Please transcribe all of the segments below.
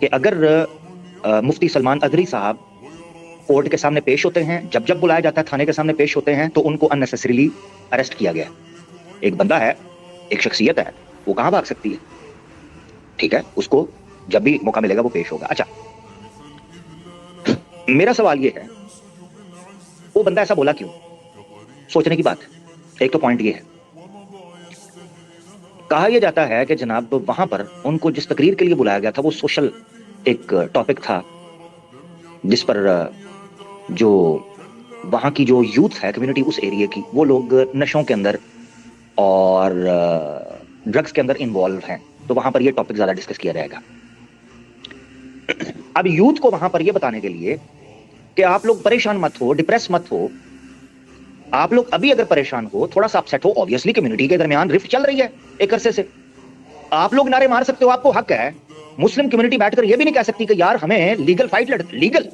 کہ اگر مفتی سلمان ادری صاحب کورٹ کے سامنے پیش ہوتے ہیں, جب جب بلایا جاتا ہے تھانے کے سامنے پیش ہوتے ہیں, تو ان کو اننیسیسریلی اریسٹ کیا گیا. ایک بندہ ہے, ایک شخصیت ہے, وہ کہاں بھاگ سکتی ہے؟ ٹھیک ہے, اس کو جب بھی موقع ملے گا وہ پیش ہوگا. اچھا, میرا سوال یہ ہے, وہ بندہ ایسا بولا کیوں؟ سوچنے کی بات ہے. ایک تو پوائنٹ یہ ہے, کہا یہ جاتا ہے کہ جناب وہاں پر ان کو جس تقریر کے لیے بلایا گیا تھا وہ سوشل ایک ٹاپک تھا, جس پر جو وہاں کی جو یوتھ ہے, کمیونٹی اس ایریے کی, وہ لوگ نشوں کے اندر اور ڈرگز کے اندر انوالو ہیں, تو وہاں پر یہ ٹاپک زیادہ ڈسکس کیا جائے گا. اب یوتھ کو وہاں پر یہ بتانے کے لیے کہ آپ لوگ پریشان مت ہو, ڈپریس مت ہو, آپ لوگ ابھی اگر پریشان ہو, تھوڑا سا اپسیٹ ہو, obviously کمیونٹی کے درمیان رفٹ چل رہی ہے ایک عرصے سے, آپ لوگ نعرے مار سکتے ہو, آپ کو حق ہے. مسلم کمیونٹی بیٹھ کر یہ بھی نہیں کہہ سکتی کہ یار ہمیں legal fight legal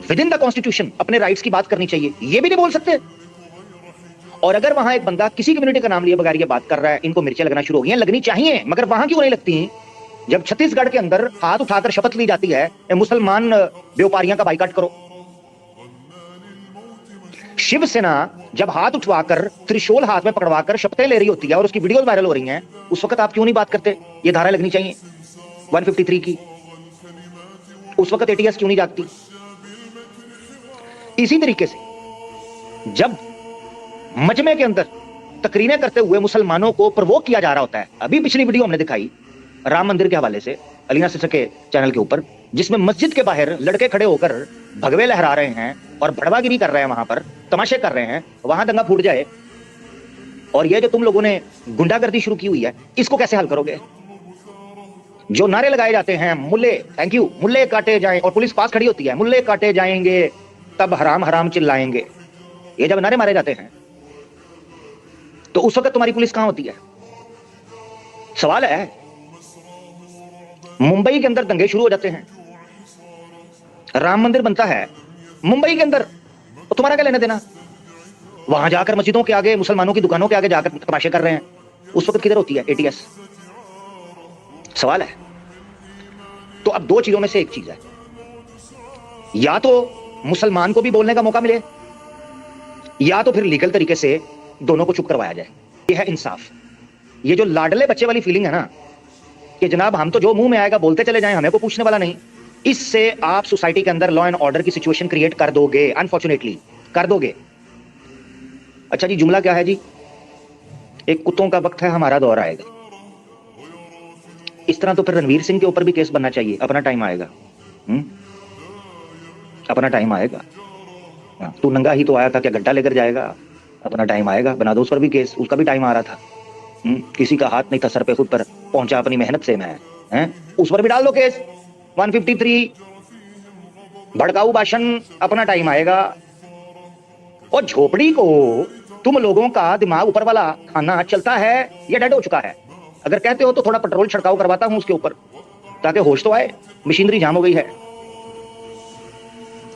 with in the constitution اپنے رائٹس کی بات کرنی چاہیے, یہ بھی نہیں بول سکتے. اور اگر وہاں ایک بندہ کسی کمیونٹی کا نام لیے بغیر یہ بات کر رہا ہے, ان کو مرچیں لگنا شروع ہو گئی ہیں, لگنی چاہیے, مگر وہاں کیوں نہیں لگتی؟ جب چھتیس گڑھ کے اندر ہاتھ اٹھا کر شپت لی جاتی ہے مسلمان بیوپاریاں کا بائیکاٹ کرو, شیو سینا جب ہاتھ اٹھوا کر ترشول ہاتھ میں پکڑوا کر شپتیں لے رہی ہوتی ہے اور اس کی ویڈیوز وائرل ہو رہی ہیں, اس وقت آپ کیوں نہیں بات کرتے یہ دھارا لگنی چاہیے 153 کی؟ اس وقت ATS کیوں نہیں جاگتی؟ اسی طریقے سے جب مجمع کے اندر تقریریں کرتے ہوئے مسلمانوں کو پرووک کیا جا رہا ہوتا ہے, ابھی پچھلی ویڈیو ہم نے دکھائی رام مندر کے حوالے سے علی ناصر سر کے چینل کے اوپر, جس میں مسجد کے باہر لڑکے کھڑے ہو کر بھگوے لہرا رہے ہیں اور بھڑوا گیری کر رہے ہیں, وہاں پر تماشے کر رہے ہیں, وہاں دنگا پھوٹ جائے. اور یہ جو تم لوگوں نے گنڈا گردی شروع کی ہوئی ہے, اس کو کیسے حل کرو گے؟ جو نعرے لگائے جاتے ہیں, ملے تھینک یو, ملے کاٹے جائیں, اور پولیس پاس کھڑی ہوتی ہے, ملے کاٹے جائیں گے تب حرام حرام چلائیں گے, یہ جب نعرے مارے جاتے ہیں تو اس وقت تمہاری پولیس کہاں ہوتی ہے؟ سوال ہے. ممبئی کے اندر دنگے شروع ہو جاتے ہیں, رام مندر بنتا ہے ممبئی کے اندر, تو تمہارا کیا لینا دینا؟ وہاں جا کر مسجدوں کے آگے, مسلمانوں کی دکانوں کے آگے جا کر تماشے کر رہے ہیں, اس وقت کدھر ہوتی ہے ATS؟ سوال ہے. تو اب دو چیزوں میں سے ایک چیز ہے, یا تو مسلمان کو بھی بولنے کا موقع ملے, یا تو پھر لیگل طریقے سے دونوں کو چپ کروایا جائے. یہ ہے انصاف. یہ جو لاڈلے بچے والی فیلنگ ہے نا کہ جناب ہم تو جو منہ میں آئے گا بولتے چلے جائیں, ہمیں کوئی پوچھنے والا نہیں, اس سے آپ سوسائٹی کے اندر لا اینڈ آرڈر کی سچویشن کریٹ کر دو گے, انفارچونیٹلی کر دو گے. اچھا جی, جملہ کیا ہے جی؟ ایک کتوں کا وقت ہے, ہمارا دور آئے گا. اس طرح تو پھر رنویر سنگھ کے اوپر بھی کیس بننا چاہیے, اپنا ٹائم آئے گا, اپنا ٹائم آئے گا. تو ننگا ہی تو آیا تھا, کیا گھنٹہ لے کر جائے گا؟ اپنا ٹائم آئے گا, بنا دو اس پر بھی کیس, اس کا بھی ٹائم آ رہا تھا. کسی کا ہاتھ نہیں تھا سر پہ, خود پر پہنچا اپنی محنت سے, میں اس پر بھی ڈال دو کیس 153. بھڑکاؤ بھاشن, اپنا ٹائم آئے گا. اور جھوپڑی کو تم لوگوں کا دماغ اوپر والا کھانا چلتا ہے یا ڈیڈ ہو چکا ہے؟ اگر کہتے ہو تو تھوڑا پیٹرول چھڑکاؤ کرواتا ہوں اس کے اوپر, تاکہ ہوش تو آئے. مشینری جام ہو گئی ہے,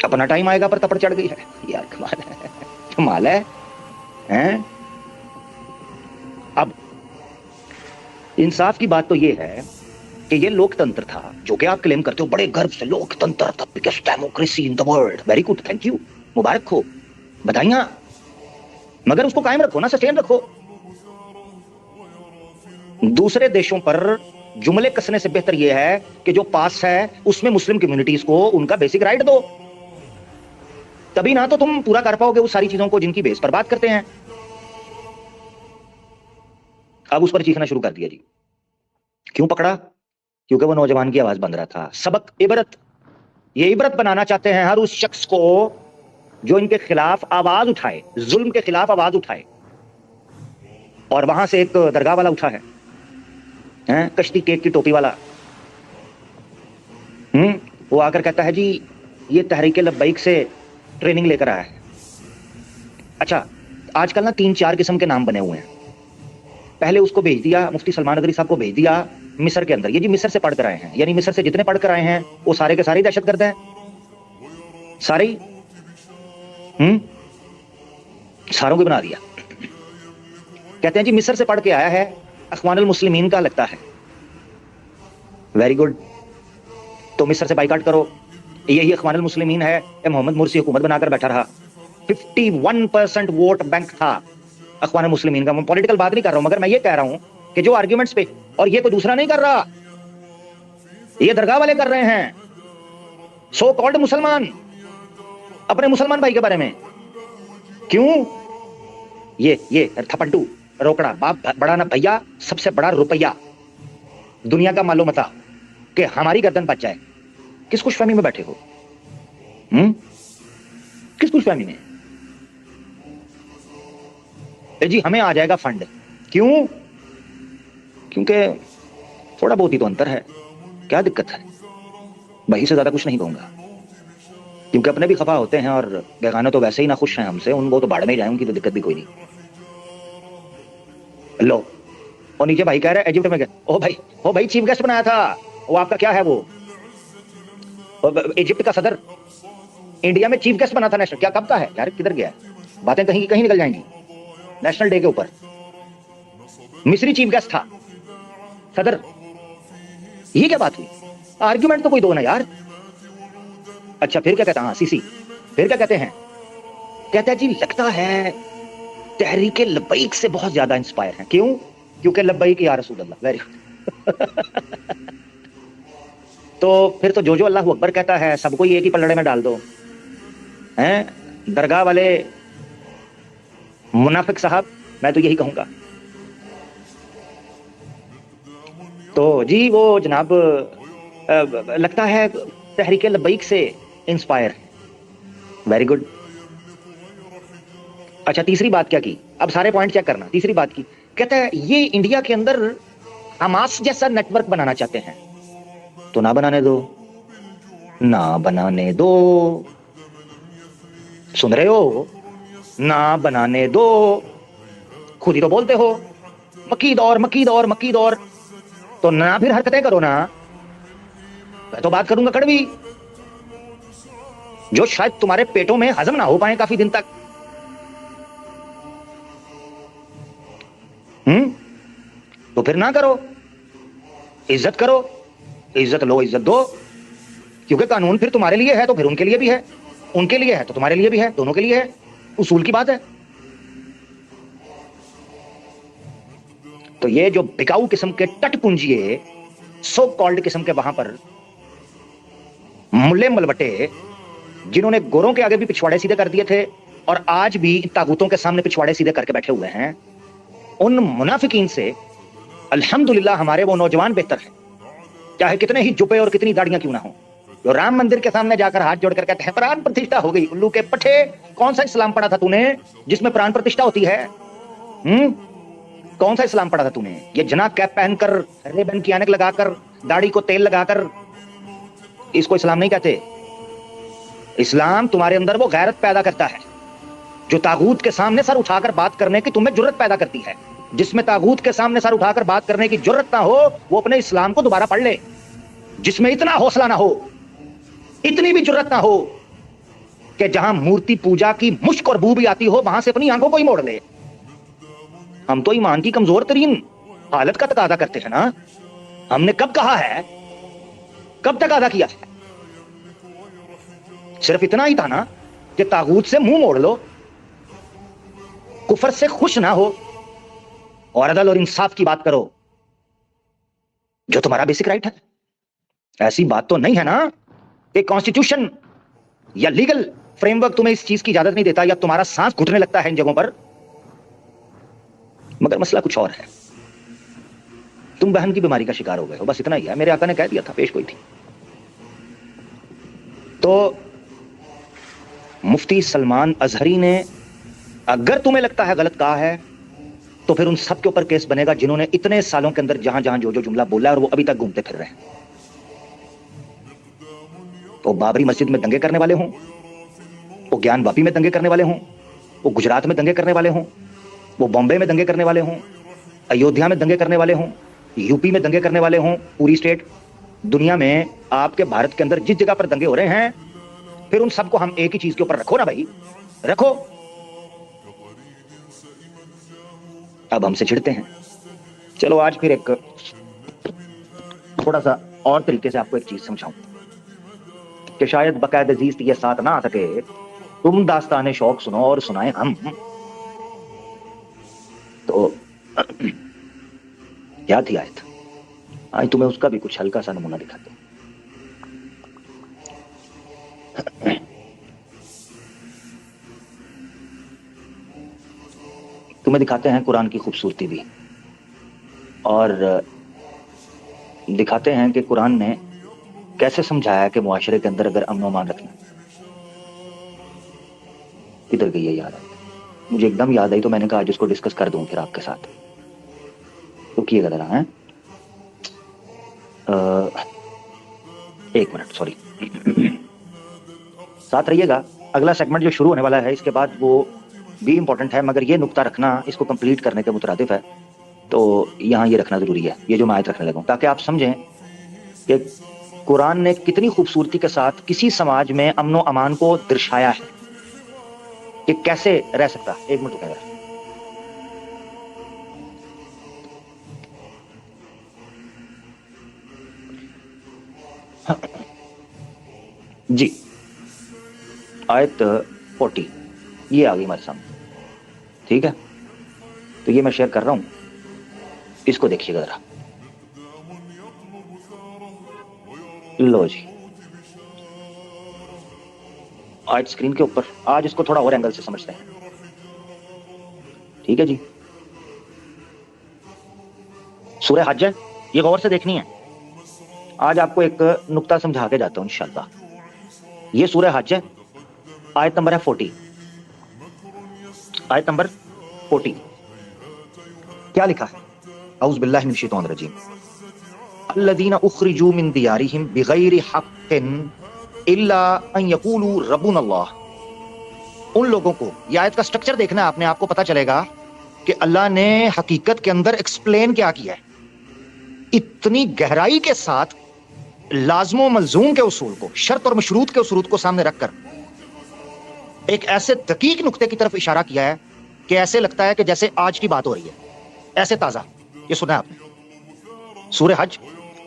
اپنا ٹائم آئے گا پر تپڑ چڑھ گئی ہے. یار کمال ہے, کمال ہے. اب انصاف کی بات تو یہ ہے کہ یہ لوک تنتر تھا جو کہ آپ کلیم کرتے ہو بڑے گرو سے, لوک تنتر تھا, biggest democracy in the world. Very good, thank you, مبارک ہو, بدھائیاں. مگر اس کو قائم رکھو نا, سسٹین رکھو. دوسرے دیشوں پر جملے کسنے سے بہتر یہ ہے کہ جو پاس ہے اس میں مسلم کمیونٹیز کو ان کا بیسک رائٹ دو, تبھی نہ تو تم پورا کر پاؤ گے وہ ساری چیزوں کو جن کی بیس پر بات کرتے ہیں. اب اس پر چیخنا شروع کر دیا جی. کیوں پکڑا؟ کیونکہ وہ نوجوان کی آواز بند رہا تھا. سبق, عبرت, یہ عبرت بنانا چاہتے ہیں ہر اس شخص کو جو ان کے خلاف آواز اٹھائے, ظلم کے خلاف آواز اٹھائے. اور وہاں سے ایک درگاہ والا اٹھا ہے, کشتی کیک کی ٹوپی والا, وہ آ کر کہتا ہے جی یہ تحریک لبیک سے ٹریننگ لے کر آیا ہے. اچھا, آج کل نا 3-4 قسم کے نام بنے ہوئے ہیں. پہلے اس کو بھیج دیا, مفتی سلمان ادری صاحب کو بھیج دیا مصر کے اندر, یہ جی مصر سے پڑھ کر آئے ہیں, یعنی مصر سے جتنے پڑھ کر آئے ہیں وہ سارے کے سارے دہشت گرد ہیں, سارے ساروں کو بنا دیا. کہتے ہیں جی مصر سے پڑھ کے آیا ہے, اخوان المسلمین کا لگتا ہے. ویری گڈ, تو مصر سے بائیکاٹ کرو. یہی اخوان المسلمین ہے. محمد مرسی حکومت بنا کر بیٹھا رہا. 51% ووٹ بینک تھا اخوان المسلمین کا. میں پولیٹیکل بات نہیں کر رہا ہوں, مگر میں یہ کہہ رہا ہوں کہ جو آرگیومنٹس پہ, اور یہ کوئی دوسرا نہیں کر رہا, یہ درگاہ والے کر رہے ہیں, سو کالڈ مسلمان, اپنے مسلمان بھائی کے بارے میں. کیوں؟ یہ تھپنٹو روکڑا باپ بڑا نا بھیا, سب سے بڑا روپیہ دنیا کا معلوم تھا کہ ہماری گردن بچ جائے. کس خوش فہمی میں بیٹھے ہو؟ کس خوش فہمی میں؟ جی ہمیں آ جائے گا فنڈ. کیوں؟ کیونکہ تھوڑا بہت ہی تو انتر ہے. کیا دقت ہے؟ وہی سے زیادہ کچھ نہیں کہوں گا, کیونکہ اپنے بھی خفا ہوتے ہیں اور بیگانے تو ویسے ہی نہ خوش ہیں ہم سے, ان کو تو باڑ میں جائیں, ان کی تو دقت بھی کوئی نہیں. لو, اور نیچے بھائی کہہ رہے ایجپٹ میں گئے. او بھائی چیف گیسٹ بنایا تھا, وہ آپ کا کیا ہے, وہ ایجپٹ کا صدر انڈیا میں چیف گیسٹ بنا تھا نیشنل. کیا کب کا ہے یار, کدھر گیا ہے؟ باتیں کہیں کی کہیں نکل جائیں گی. نیشنل ڈے کے اوپر مصری چیف گیسٹ تھا صدر. یہ کیا بات ہوئی؟ آرگیومنٹ تو کوئی دو نا یار. اچھا پھر کیا کہتا ہے؟ ہاں سی پھر کیا کہتے ہیں؟ کہتا ہے جی لگتا ہے تحریک لبیک سے بہت زیادہ انسپائر ہیں. کیوں؟ کیونکہ لبیک یا رسول اللہ. ویری تو پھر تو جو اللہ اکبر کہتا ہے سب کو ایک ہی پلڑے میں ڈال دو. ہیں درگاہ والے منافق صاحب, میں تو یہی کہوں گا. تو جی وہ جناب لگتا ہے تحریک لبیک سے انسپائر. Very good. اچھا تیسری بات کیا کی؟ اب سارے پوائنٹ چیک کرنا. تیسری بات کی, کہتا ہے یہ انڈیا کے اندر حماس جیسا نیٹ ورک بنانا چاہتے ہیں. تو نہ بنانے دو, نہ بنانے دو. سن رہے ہو؟ نہ بنانے دو. خود ہی تو بولتے ہو مکی دور. تو نہ پھر حرکتیں کرو نا. میں تو بات کروں گا کڑوی, جو شاید تمہارے پیٹوں میں ہضم نہ ہو پائے کافی دن تک. تو پھر نہ کرو, عزت کرو, عزت لو, عزت دو. کیونکہ قانون پھر تمہارے لیے ہے تو پھر ان کے لیے بھی ہے, ان کے لیے ہے تو تمہارے لیے بھی ہے, دونوں کے لیے ہے. اصول کی بات ہے. تو یہ جو بکاؤ قسم کے ٹٹ پونجیے سو کالڈ قسم کے وہاں پر ملے ملوٹے, جنہوں نے گوروں کے آگے بھی پچھواڑے سیدھے کر دیے تھے اور آج بھی طاغوتوں کے سامنے پچھواڑے سیدھے کر کے بیٹھے ہوئے ہیں, ان منافقین سے الحمدللہ ہمارے وہ نوجوان بہتر ہیں, چاہے کتنے ہی جبے اور کتنی داڑیاں کیوں نہ ہوں, جو رام مندر کے سامنے جا کر ہاتھ جوڑ کر کہتے ہیں پران پرتشٹھا ہو گئی. الو کے پٹھے, کون سا اسلام پڑھا تھا تو نے جس میں پران پرتشٹھا ہوتی ہے؟ کون سا اسلام پڑھا تھا تو نے؟ یہ جناب کیپ پہن کر, ریبن کی اینک لگا کر, داڑھی کو تیل لگا کر, اس کو اسلام نہیں کہتے. اسلام تمہارے اندر وہ غیرت پیدا کرتا ہے جو طاغوت کے سامنے سر اٹھا کر بات کرنے کی تمہیں جرت پیدا کرتی ہے. جس میں طاغوت کے سامنے سر اٹھا کر بات کرنے کی جرت نہ ہو, وہ اپنے اسلام کو دوبارہ پڑھ لے. جس میں اتنا حوصلہ نہ ہو, اتنی بھی جرت نہ ہو کہ جہاں مورتی پوجا کی مشک اور بو بھی آتی ہو وہاں سے اپنی آنکھوں کو ہی موڑ لے. ہم تو ایمان کی کمزور ترین حالت کا تقاضا کرتے ہیں نا. ہم نے کب کہا ہے, کب تقاضا کیا ہے؟ صرف اتنا ہی تھا نا کہ طاغوت سے منہ موڑ لو, کفر سے خوش نہ ہو, اور عدل اور انصاف کی بات کرو جو تمہارا بیسک رائٹ ہے. ایسی بات تو نہیں ہے نا کہ کانسٹیٹیوشن یا لیگل فریم ورک تمہیں اس چیز کی اجازت نہیں دیتا یا تمہارا سانس گھٹنے لگتا ہے ان جگہوں پر. مگر مسئلہ کچھ اور ہے. تم بہن کی بیماری کا شکار ہو گئے ہو, بس اتنا ہی ہے. میرے آقا نے کہہ دیا تھا, پیش کوئی تھی. تو مفتی سلمان ازہری نے, اگر تمہیں لگتا ہے غلط کہا ہے, تو پھر ان سب کے اوپر کیس بنے گا جنہوں نے اتنے سالوں کے اندر جہاں جہاں جو جملہ بولا ہے اور وہ ابھی تک گھومتے پھر رہے ہیں. وہ بابری مسجد میں دنگے کرنے والے ہوں, وہ گیان واپی میں دنگے کرنے والے ہوں, وہ گجرات میں دنگے کرنے والے ہوں, وہ بامبے میں دنگے کرنے والے ہوں, ایودھیا میں دنگے کرنے والے ہوں, یو پی میں دنگے کرنے والے ہوں, پوری اسٹیٹ دنیا میں آپ کے بھارت کے اندر جس جگہ پر دنگے ہو رہے ہیں, پھر ان سب کو ہم ایک ہی چیز کے اوپر رکھو نا بھائی, رکھو. اب ہم سے چھڑتے ہیں. چلو آج پھر ایک تھوڑا سا اور طریقے سے آپ کو ایک چیز سمجھاؤں. کہ شاید بقاعدہ زیست یہ ساتھ نہ آ سکے، تم داستان شوق سنو اور سنائیں ہم. تو کیا تھی آیت؟ آج تمہیں اس کا بھی کچھ ہلکا سا نمونہ دکھاتے ہیں. تمہیں دکھاتے ہیں قرآن کی خوبصورتی بھی، اور دکھاتے ہیں کہ قرآن نے کیسے سمجھایا کہ معاشرے کے اندر اگر امن و امان رکھنا. کدھر گئی ہے یاد آئی؟ مجھے ایک دم یاد آئی تو میں نے کہا آج اس کو ڈسکس کر دوں پھر آپ کے ساتھ. رکیے گا ذرا. ایک منٹ، سوری، ساتھ رہیے گا. اگلا سیگمنٹ جو شروع ہونے والا ہے اس کے بعد وہ بھی امپورٹنٹ ہے، مگر یہ نقطہ رکھنا اس کو کمپلیٹ کرنے کے مترادف ہے، تو یہاں یہ رکھنا ضروری ہے، یہ جو میں آیت رکھنے لگا ہوں، تاکہ آپ سمجھیں کہ قرآن نے کتنی خوبصورتی کے ساتھ کسی سماج میں امن و امان کو درشایا ہے کہ کیسے رہ سکتا. ایک منٹ رکیں گا. جی، آیت 40 یہ آ گئی ہمارے سامنے. ٹھیک ہے، تو یہ میں شیئر کر رہا ہوں، اس کو دیکھیے گا ذرا. لو جی، آیت اسکرین کے اوپر. آج اس کو تھوڑا اور اینگل سے سمجھتے ہیں. ٹھیک ہے جی، سورہ حج ہے، یہ غور سے دیکھنی ہے. آج آپ کو ایک نقطہ سمجھا کے جاتا ہوں انشاءاللہ. یہ سورہ حج ہے، آیت نمبر ہے 40. آیت نمبر 40 کیا لکھا ہے؟ اعوذ باللہ من الشیطان الرجیم. الذین اخرجوا من دیارہم بغیر حق الا ان یقولوا ربنا اللہ. ان لوگوں کو، یہ آیت کا سٹرکچر دیکھنا ہے آپ نے، آپ کو پتا چلے گا کہ اللہ نے حقیقت کے اندر ایکسپلین کیا کیا ہے. اتنی گہرائی کے ساتھ لازم و ملزوم کے اصول کو، شرط اور مشروط کے اصول کو سامنے رکھ کر ایک ایسے دقیق نقطے کی طرف اشارہ کیا ہے کہ ایسے لگتا ہے کہ جیسے آج کی بات ہو رہی ہے، ایسے تازہ. یہ سنا ہے آپ نے؟ سورہ حج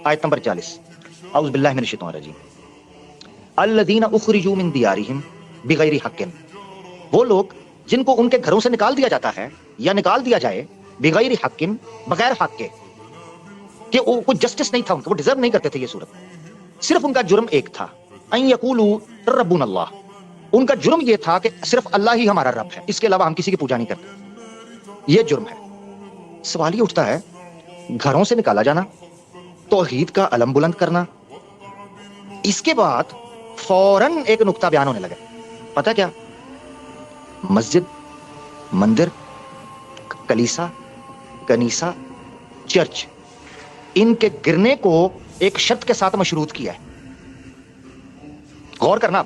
آیت نمبر 40. اعوذ باللہ من الشیطان الرجیم. الذین اخرجوا من دیارہم بغیر حق، وہ لوگ جن کو ان کے گھروں سے نکال دیا جاتا ہے یا نکال دیا جائے بغیر حق، بغیر حق کے، کہ وہ کوئی جسٹس نہیں تھا ان کا، وہ ڈیزرو نہیں کرتے تھے یہ صورت. صرف ان کا جرم ایک تھا، ان یقولوا ربنا اللہ. ان کا جرم یہ تھا کہ صرف اللہ ہی ہمارا رب ہے، اس کے علاوہ ہم کسی کی پوجا نہیں کرتے. یہ جرم ہے. سوال یہ اٹھتا ہے، گھروں سے نکالا جانا، توحید کا علم بلند کرنا، اس کے بعد فوراً ایک نقطہ بیان ہونے لگا. پتہ کیا؟ مسجد، مندر، کلیسا، کنیسا، چرچ، ان کے گرنے کو ایک شرط کے ساتھ مشروط کیا ہے. غور کرنا.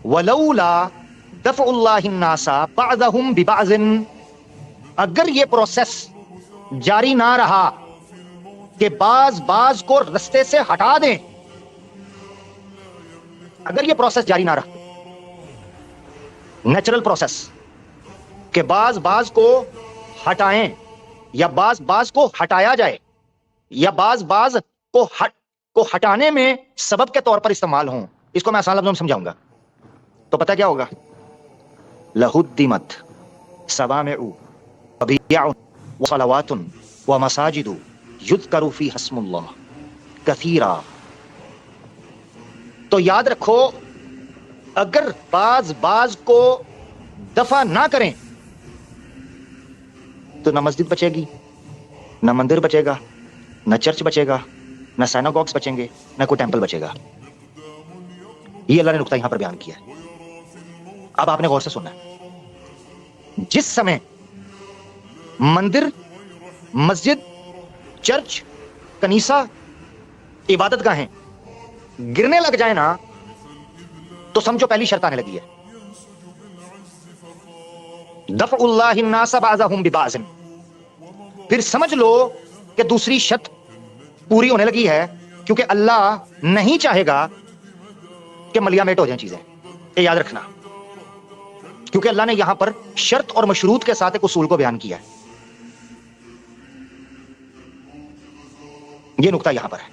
وَلَوْلَا دَفْعُ اللَّهِ النَّاسَ بَعْضَهُمْ بِبَعْضٍ، اگر یہ پروسیس جاری نہ رہا کہ بعض کو رستے سے ہٹا دیں، اگر یہ پروسیس جاری نہ رہا، نیچرل پروسیس کہ بعض کو ہٹائیں یا بعض کو ہٹایا جائے یا بعض کو ہٹانے میں سبب کے طور پر استعمال ہوں، اس کو میں آسان لفظوں میں سمجھاؤں گا تو پتہ کیا ہوگا؟ لَهُدِّمَتْ صَوَامِعُ وَبِيَعٌ وَصَلَوَاتٌ وَمَسَاجِدُ يُذْكَرُ فِيهَا اسْمُ اللَّهِ كَثِيرًا. تو یاد رکھو، اگر بعض کو دفع نہ کریں تو نہ مسجد بچے گی، نہ مندر بچے گا، نہ چرچ بچے گا، نہ سیناگوگس بچیں گے، نہ کوئی ٹیمپل بچے گا. یہ اللہ نے نقطہ یہاں پر بیان کیا ہے. اب آپ نے غور سے سننا ہے. جس سمے مندر، مسجد، چرچ، کنیسا، عبادت گاہیں گرنے لگ جائے نا، تو سمجھو پہلی شرط آنے لگی ہے. دفع اللہ الناس بعضهم ببعض. پھر سمجھ لو کہ دوسری شرط پوری ہونے لگی ہے، کیونکہ اللہ نہیں چاہے گا کہ ملیا میٹ ہو جائیں چیزیں. یہ یاد رکھنا، کیونکہ اللہ نے یہاں پر شرط اور مشروط کے ساتھ ایک اصول کو بیان کیا ہے. یہ نقطہ یہاں پر ہے.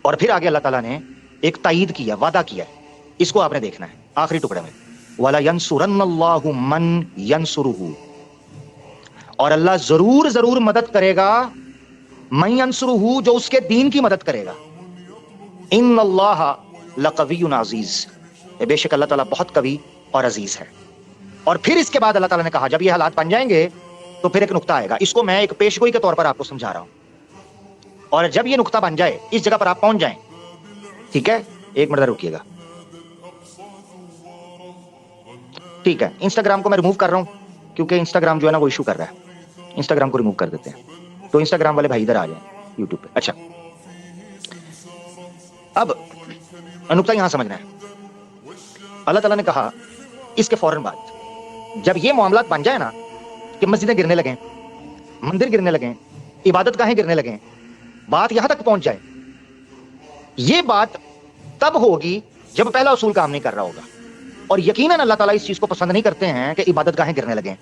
اور پھر آگے اللہ تعالیٰ نے ایک تائید کیا، وعدہ کیا ہے، اس کو آپ نے دیکھنا ہے آخری ٹکڑے میں، وَلَا يَنْصُرَنَّ اللَّهُ مَنْ يَنْصُرُهُ، اور اللہ ضرور ضرور مدد کرے گا، مَنْ يَنْصُرُهُ، جو اس کے دین کی مدد کرے گا، إِنَّ اللَّهَ لَقَوِيٌّ عَزِيزٌ، بے شک اللہ تعالیٰ بہت قوی اور عزیز ہے۔ اور پھر اس کے بعد اللہ تعالیٰ نے کہا جب یہ حالات بن جائیں گے تو پھر ایک نقطہ آئے گا، اس کو میں ایک پیشگوئی کے طور پر آپ کو سمجھا رہا ہوں، اور جب یہ نقطہ بن جائے، اس جگہ پر آپ پہنچ جائیں، ٹھیک ہے، ایک منٹ رکیے گا، ٹھیک ہے، انسٹاگرام کو میں ریموو کر رہا ہوں کیونکہ انسٹاگرام جو ہے نا وہ ایشو کر رہا ہے، انسٹاگرام کو ریموو کر دیتے ہیں، تو انسٹاگرام والے بھائی ادھر آ جائیں یوٹیوب پہ۔ اچھا، اب نقطہ یہاں سمجھنا ہے، اللہ تعالیٰ نے کہا اس کے فوراً بعد جب یہ معاملات بن جائے نا کہ مسجدیں گرنے لگیں، مندر گرنے لگیں، عبادت گاہیں گرنے لگیں، بات یہاں تک پہنچ جائے، یہ بات تب ہوگی جب پہلا اصول کام نہیں کر رہا ہوگا، اور یقیناً اللہ تعالیٰ اس چیز کو پسند نہیں کرتے ہیں کہ عبادت گاہیں گرنے لگیں،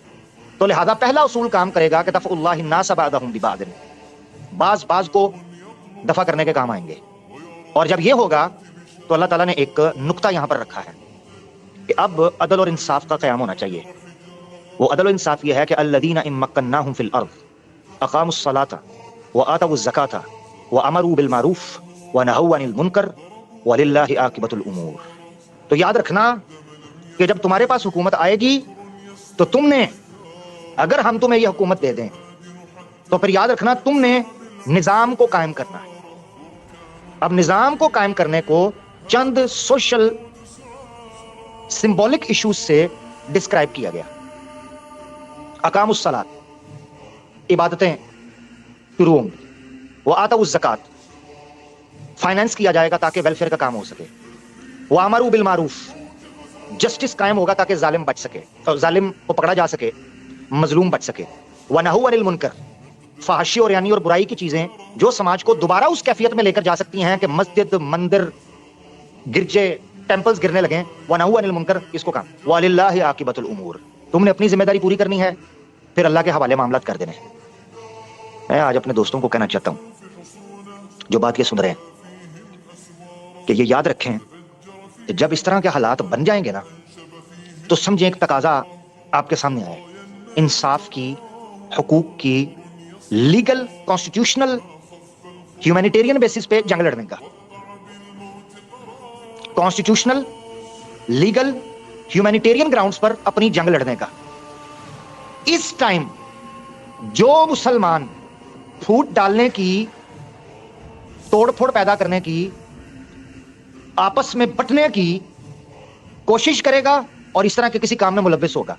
تو لہذا پہلا اصول کام کرے گا کہ دفع اللہ الناس بعضهم ببعض، بعض کو دفع کرنے کے کام آئیں گے، اور جب یہ ہوگا تو اللہ تعالیٰ نے ایک نقطہ یہاں پر رکھا ہے کہ اب عدل اور انصاف کا قیام ہونا چاہیے۔ وہ عدل و انصاف یہ ہے کہ الذین ان مکناہم فی الارض اقاموا الصلاۃ وآتوا الزکاۃ وامروا بالمعروف ونہوا عن المنکر وللہ عاقبۃ الامور۔ تو یاد رکھنا کہ جب تمہارے پاس حکومت آئے گی تو تم نے، اگر ہم تمہیں یہ حکومت دے دیں تو پھر یاد رکھنا تم نے نظام کو قائم کرنا ہے۔ اب نظام کو قائم کرنے کو چند سوشل سمبولک ایشوز سے ڈسکرائب کیا گیا۔ اقام الصلاۃ، عبادتیں شروع ہوں گی، وآتوا الزکاۃ، فائنانس کیا جائے گا تاکہ ویلفیئر کا کام ہو سکے، وامروا بالمعروف، جسٹس قائم ہوگا تاکہ ظالم بچ سکے، ظالم کو پکڑا جا سکے، مظلوم بچ سکے، ونہوا عن المنکر، فحاشی اور یعنی اور برائی کی چیزیں جو سماج کو دوبارہ اس کیفیت میں لے کر جا سکتی ہیں کہ مسجد، مندر، گرجے، ٹیمپلز گرنے لگیں، ونہوا عن المنکر، اس کو کام، وللہ عاقبۃ الامور، تم نے اپنی ذمہ داری پوری کرنی ہے، پھر اللہ کے حوالے معاملات کر دینے ہیں۔ میں آج اپنے دوستوں کو کہنا چاہتا ہوں جو بات یہ سن رہے ہیں کہ یہ یاد رکھیں کہ جب اس طرح کے حالات بن جائیں گے نا تو سمجھیں ایک تقاضا آپ کے سامنے آئے، انصاف کی، حقوق کی، لیگل، کانسٹیٹیوشنل، ہیومینیٹیرین بیسس پہ جنگ لڑنے کا، کانسٹیٹیوشنل، لیگل، ہیومینیٹیرین گراؤنڈز پر اپنی جنگ لڑنے کا۔ اس ٹائم جو مسلمان پھوٹ ڈالنے کی، توڑ پھوڑ پیدا کرنے کی، آپس میں بٹنے کی کوشش کرے گا اور اس طرح کے کسی کام میں ملوث ہوگا،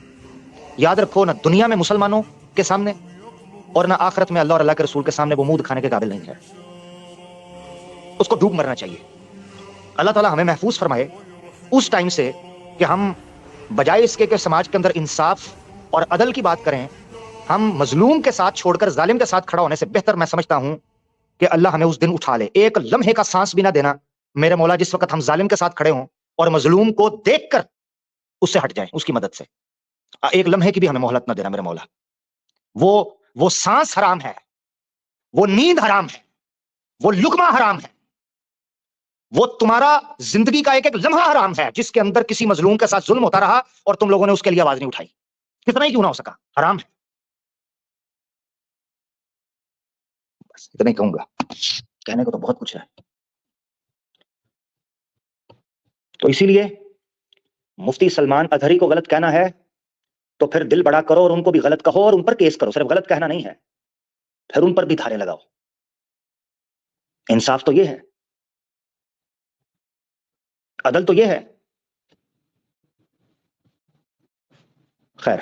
یاد رکھو نہ دنیا میں مسلمانوں کے سامنے اور نہ آخرت میں اللہ اور اللہ کے رسول کے سامنے وہ منہ دکھانے کے قابل نہیں ہے، اس کو ڈوب مرنا چاہیے۔ اللہ تعالیٰ ہمیں محفوظ فرمائے اس ٹائم سے کہ ہم بجائے اس کے کہ سماج کے اندر انصاف اور عدل کی بات کریں، ہم مظلوم کے ساتھ چھوڑ کر ظالم کے ساتھ کھڑا ہونے سے بہتر میں سمجھتا ہوں کہ اللہ ہمیں اس دن اٹھا لے، ایک لمحے کا سانس بھی نہ دینا میرے مولا جس وقت ہم ظالم کے ساتھ کھڑے ہوں اور مظلوم کو دیکھ کر اس سے ہٹ جائیں، اس کی مدد سے ایک لمحے کی بھی ہمیں مہلت نہ دینا میرے مولا۔ وہ سانس حرام ہے، وہ نیند حرام ہے، وہ لقمہ حرام ہے، وہ تمہارا زندگی کا ایک ایک لمحہ حرام ہے جس کے اندر کسی مظلوم کے ساتھ ظلم ہوتا رہا اور تم لوگوں نے اس کے لیے آواز نہیں اٹھائی، کتنا ہی کیوں نہ ہو سکا، حرام ہے۔ بس اتنا ہی کہوں گا، کہنے کو تو بہت کچھ ہے۔ تو اسی لیے مفتی سلمان اظہری کو غلط کہنا ہے تو پھر دل بڑا کرو اور ان کو بھی غلط کہو اور ان پر کیس کرو، صرف غلط کہنا نہیں ہے، پھر ان پر بھی دھارے لگاؤ۔ انصاف تو یہ ہے، عدل تو یہ ہے۔ خیر